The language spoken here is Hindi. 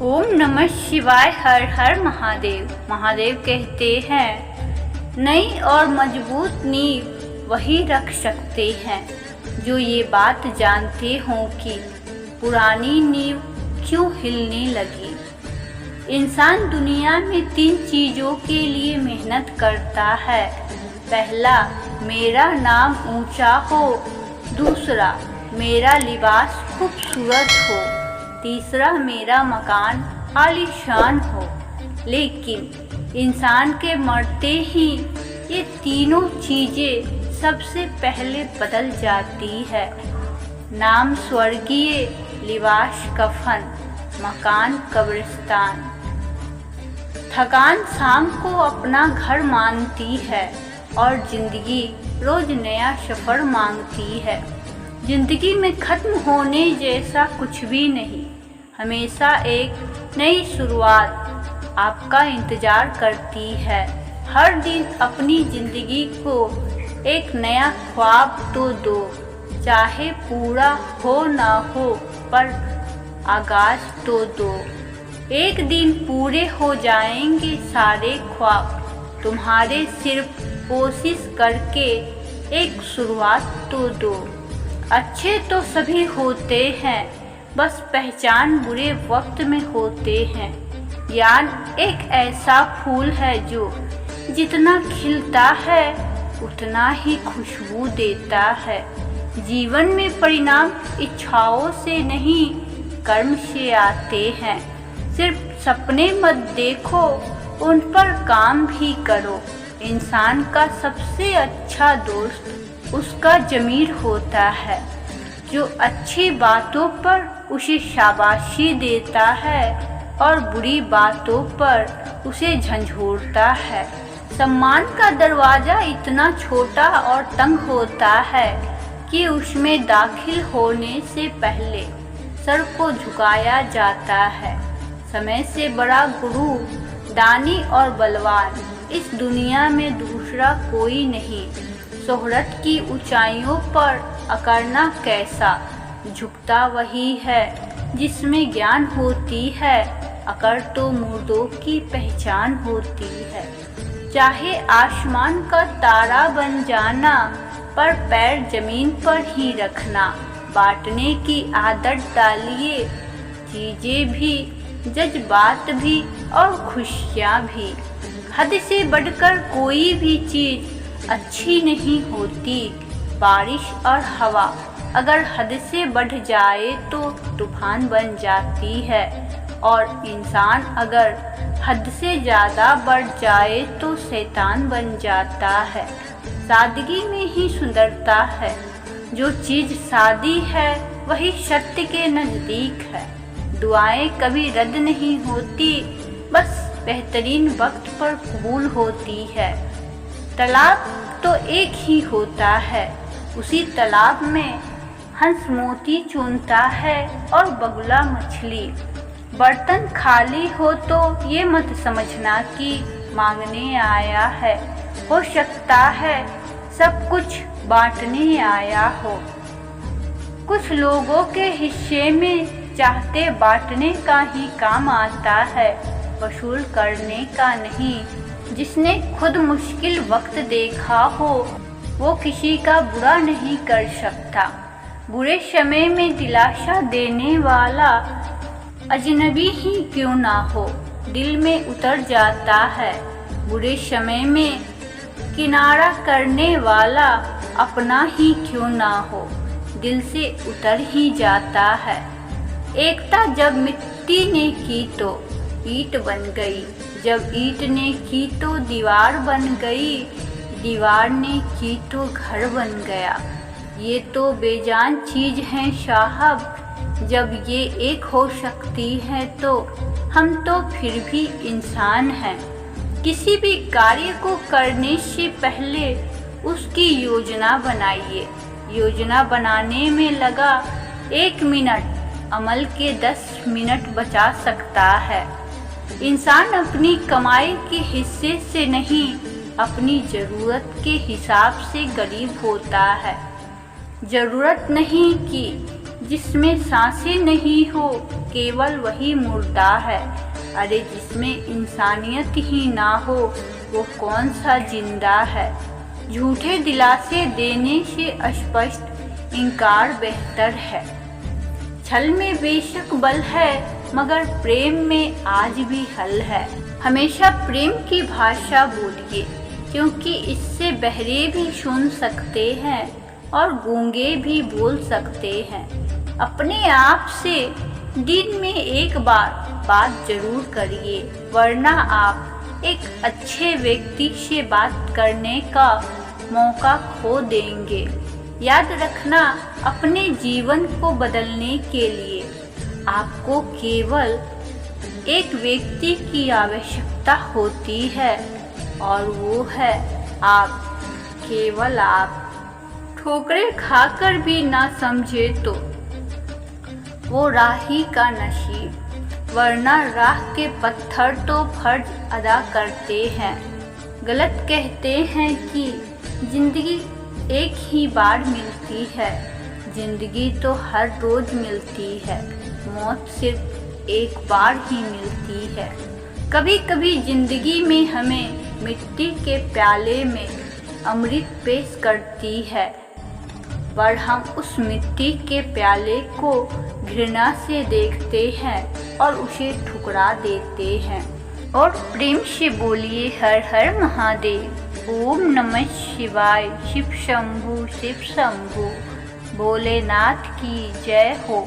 ओम नमः शिवाय। हर हर महादेव। महादेव कहते हैं नई और मजबूत नींव वही रख सकते हैं जो ये बात जानते हों कि पुरानी नींव क्यों हिलने लगी। इंसान दुनिया में 3 चीज़ों के लिए मेहनत करता है। पहला, मेरा नाम ऊंचा हो। दूसरा, मेरा लिबास खूबसूरत हो। तीसरा, मेरा मकान आलीशान हो। लेकिन इंसान के मरते ही ये तीनों चीज़ें सबसे पहले बदल जाती है। नाम स्वर्गीय, लिबास कफन, मकान कब्रिस्तान। थकान शाम को अपना घर मानती है और जिंदगी रोज नया सफ़र मांगती है। जिंदगी में ख़त्म होने जैसा कुछ भी नहीं। हमेशा एक नई शुरुआत आपका इंतज़ार करती है। हर दिन अपनी ज़िंदगी को एक नया ख्वाब तो दो, चाहे पूरा हो ना हो पर आगाज़ तो दो। एक दिन पूरे हो जाएंगे सारे ख्वाब, तुम्हारे सिर्फ कोशिश करके एक शुरुआत तो दो। अच्छे तो सभी होते हैं, बस पहचान बुरे वक्त में होते हैं। ज्ञान एक ऐसा फूल है जो जितना खिलता है उतना ही खुशबू देता है। जीवन में परिणाम इच्छाओं से नहीं कर्म से आते हैं। सिर्फ सपने मत देखो, उन पर काम भी करो। इंसान का सबसे अच्छा दोस्त उसका ज़मीर होता है, जो अच्छी बातों पर उसे शाबाशी देता है और बुरी बातों पर उसे झंझोड़ता है। सम्मान का दरवाज़ा इतना छोटा और तंग होता है कि उसमें दाखिल होने से पहले सर को झुकाया जाता है। समय से बड़ा गुरु, दानी और बलवान इस दुनिया में दूसरा कोई नहीं। शोहरत की ऊंचाइयों पर अकड़ना कैसा, झुकता वही है जिसमें ज्ञान होती है। अकड़ तो मुर्दों की पहचान होती है। चाहे आसमान का तारा बन जाना, पर पैर जमीन पर ही रखना। बांटने की आदत डालिए, चीज़ें भी, जज्बात भी और खुशियाँ भी। हद से बढ़कर कोई भी चीज़ अच्छी नहीं होती। बारिश और हवा अगर हद से बढ़ जाए तो तूफान बन जाती है, और इंसान अगर हद से ज़्यादा बढ़ जाए तो शैतान बन जाता है। सादगी में ही सुंदरता है। जो चीज़ सादी है वही सत्य के नज़दीक है। दुआएं कभी रद्द नहीं होती, बस बेहतरीन वक्त पर कबूल होती है। तालाब तो एक ही होता है, उसी तालाब में हंस मोती चुनता है और बगुला मछली। बर्तन खाली हो तो ये मत समझना कि मांगने आया है। हो सकता है सब कुछ बांटने आया हो। कुछ लोगों के हिस्से में चाहते बांटने का ही काम आता है, वसूल करने का नहीं। जिसने खुद मुश्किल वक्त देखा हो वो किसी का बुरा नहीं कर सकता। बुरे समय में दिलासा देने वाला अजनबी ही क्यों ना हो, दिल में उतर जाता है। बुरे समय में किनारा करने वाला अपना ही क्यों ना हो, दिल से उतर ही जाता है। एकता जब मिट्टी ने की तो ईंट बन गई, जब ईंट ने की तो दीवार बन गई, दीवार ने की तो घर बन गया। ये तो बेजान चीज़ है साहब, जब ये एक हो सकती है तो हम तो फिर भी इंसान हैं। किसी भी कार्य को करने से पहले उसकी योजना बनाइए। योजना बनाने में लगा 1 मिनट अमल के 10 मिनट बचा सकता है। इंसान अपनी कमाई के हिस्से से नहीं, अपनी ज़रूरत के हिसाब से गरीब होता है। ज़रूरत नहीं कि जिसमें सांसें नहीं हो केवल वही मुर्दा है। अरे जिसमें इंसानियत ही ना हो वो कौन सा जिंदा है। झूठे दिलासे देने से स्पष्ट इनकार बेहतर है। छल में बेशक बल है मगर प्रेम में आज भी हल है। हमेशा प्रेम की भाषा बोलिए क्योंकि इससे बहरे भी सुन सकते हैं और गूंगे भी बोल सकते हैं। अपने आप से दिन में एक बार बात जरूर करिए वरना आप एक अच्छे व्यक्ति से बात करने का मौका खो देंगे। याद रखना, अपने जीवन को बदलने के लिए आपको केवल एक व्यक्ति की आवश्यकता होती है और वो है आप, केवल आप। ठोकरें खाकर भी ना समझे तो वो राही का नसीब, वरना राह के पत्थर तो फर्ज अदा करते हैं। गलत कहते हैं कि जिंदगी एक ही बार मिलती है। जिंदगी तो हर रोज मिलती है, मौत सिर्फ एक बार ही मिलती है। कभी कभी जिंदगी में हमें मिट्टी के प्याले में अमृत पेश करती है पर हम उस मिट्टी के प्याले को घृणा से देखते हैं और उसे ठुकरा देते हैं। और प्रेम से बोलिए हर हर महादेव। ओम नमः शिवाय। शिव शंभु भोलेनाथ की जय हो।